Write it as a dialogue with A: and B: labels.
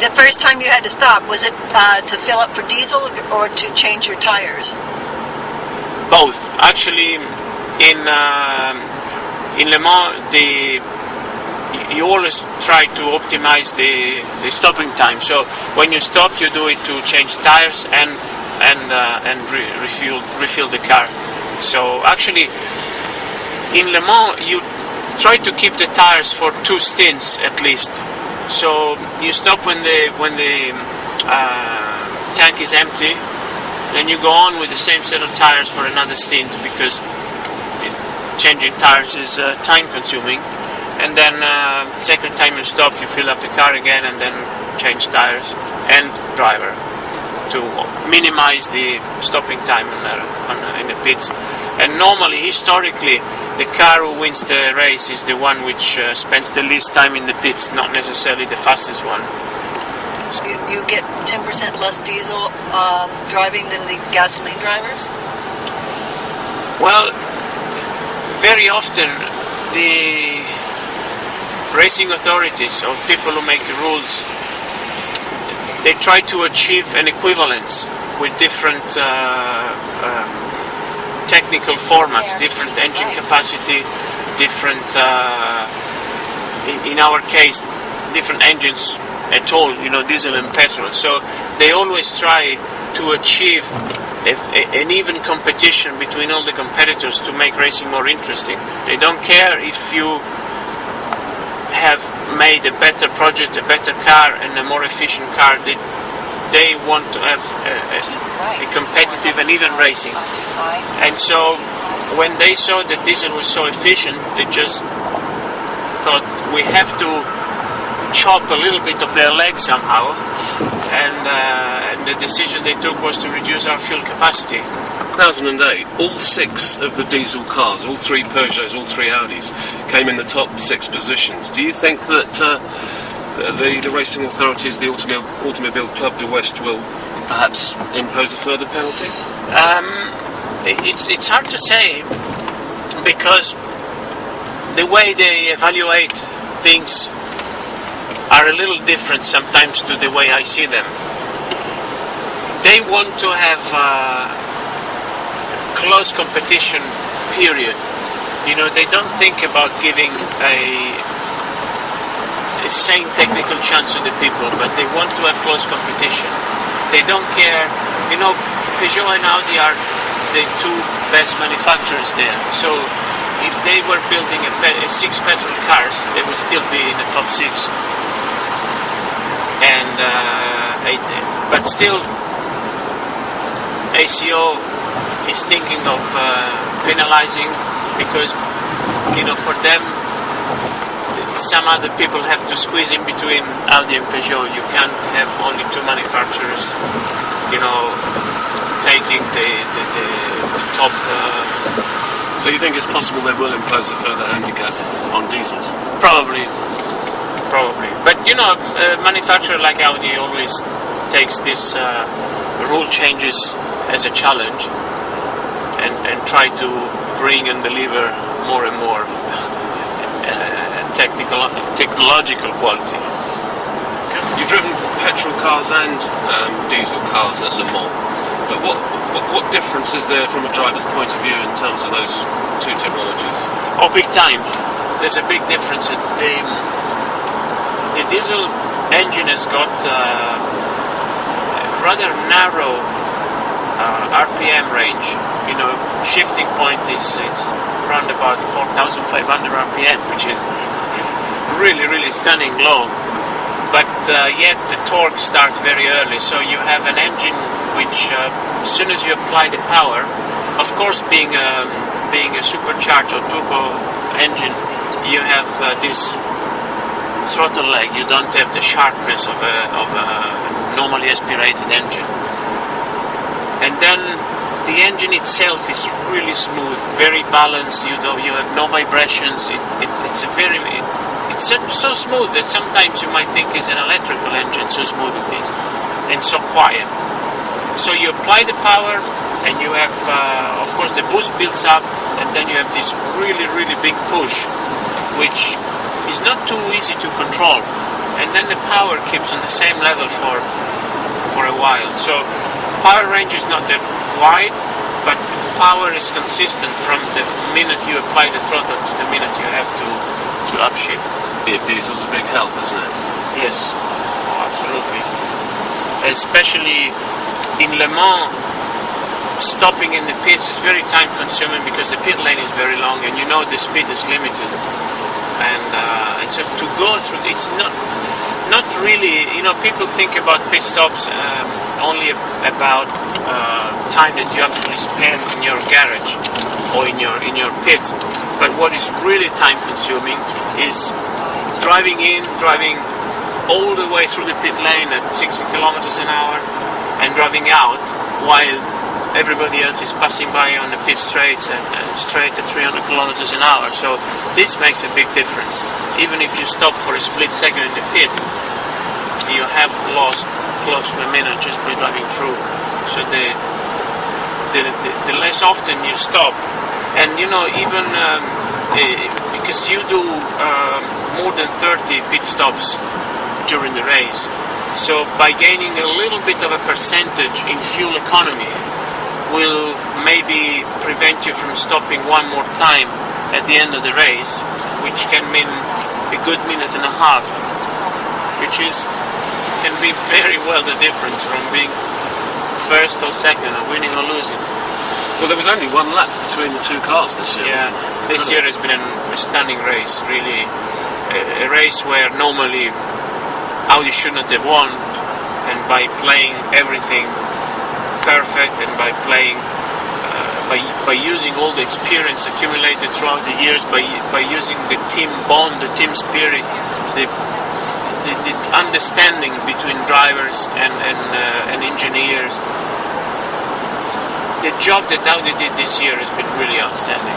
A: The first time you had to stop, was it to fill up for diesel or to change your tires?
B: Both. Actually, in Le Mans, you always try to optimize the stopping time. So when you stop, you do it to change tires and refill the car. So actually, in Le Mans, you try to keep the tires for 2 stints at least. So you stop when the tank is empty, then you go on with the same set of tires for another stint, because changing tires is time consuming. And then second time you stop, you fill up the car again and then change tires and driver to minimize the stopping time in the pits. And normally, historically, the car who wins the race is the one which spends the least time in the pits, not necessarily the fastest one.
A: You get 10% less diesel driving than the gasoline drivers?
B: Well, very often the racing authorities or people who make the rules, they try to achieve an equivalence with different technical formats, different engine capacity, different, in our case, different engines at all, diesel and petrol. So they always try to achieve an even competition between all the competitors to make racing more interesting. They don't care if you have made a better project, a better car and a more efficient car. They want to have a competitive and even racing. And so when they saw that diesel was so efficient, they just thought, we have to chop a little bit of their leg somehow, and the decision they took was to reduce our fuel capacity.
C: 2008, all 6 of the diesel cars, all 3 Peugeots, all 3 Audis, came in the top 6 positions. Do you think that the racing authorities, the Automobile Club de West, will perhaps impose a further penalty?
B: It's hard to say, because the way they evaluate things are a little different sometimes to the way I see them. They want to have close competition, period. They don't think about giving a same technical chance to the people, but they want to have close competition. They don't care. Peugeot and Audi are the 2 best manufacturers there. So if they were building 6 petrol cars, they would still be in the top 6. And but still, ACO is thinking of penalizing, because for them some other people have to squeeze in between Audi and Peugeot. You can't have only 2 manufacturers taking the top.
C: So you think it's possible they will impose a further handicap on diesels?
B: Probably. But a manufacturer like Audi always takes this rule changes as a challenge and try to bring and deliver more and more technological quality.
C: You've driven petrol cars and diesel cars at Le Mans, but what difference is there from a driver's point of view in terms of those 2 technologies?
B: Oh, big time. There's a big difference. The diesel engine has got a rather narrow RPM range. Shifting point it's around about 4,500 RPM, which is really, really stunning low. But yet the torque starts very early, so you have an engine which, as soon as you apply the power, of course, being a supercharged or turbo engine, you have this throttle leg. You don't have the sharpness of a normally aspirated engine. And then the engine itself is really smooth, very balanced. You have no vibrations. It's so smooth that sometimes you might think it's an electrical engine, so smooth it is, and so quiet. So you apply the power, and you have, of course, the boost builds up, and then you have this really, really big push, which is not too easy to control. and then the power keeps on the same level for a while. So power range is not that wide, but the power is consistent from the minute you apply the throttle to the minute you have to upshift.
C: Yeah, diesel's a big help, isn't it?
B: Yes, oh, absolutely. Especially in Le Mans, stopping in the pits is very time consuming because the pit lane is very long and you know the speed is limited. And so to go through, it's not really, people think about pit stops only about time that you actually spend in your garage or in your pit. But what is really time consuming is driving all the way through the pit lane at 60 kilometers an hour and driving out while everybody else is passing by on the pit straights and straight at 300 kilometers an hour. So this makes a big difference. Even if you stop for a split second in the pit, you have lost close to a minute just by driving through. So the less often you stop, and even because you do more than 30 pit stops during the race, so by gaining a little bit of a percentage in fuel economy will maybe prevent you from stopping one more time at the end of the race, which can mean a good minute and a half, which can be very well the difference from being first or second or winning or losing.
C: Well, there was only one lap between the two cars this year.
B: Yeah, this year has been a stunning race, really. A race where normally Audi should not have won, and by playing everything perfect and by playing by using all the experience accumulated throughout the years, by using the team bond, the team spirit, the understanding between drivers and engineers, the job that Audi did this year has been really outstanding.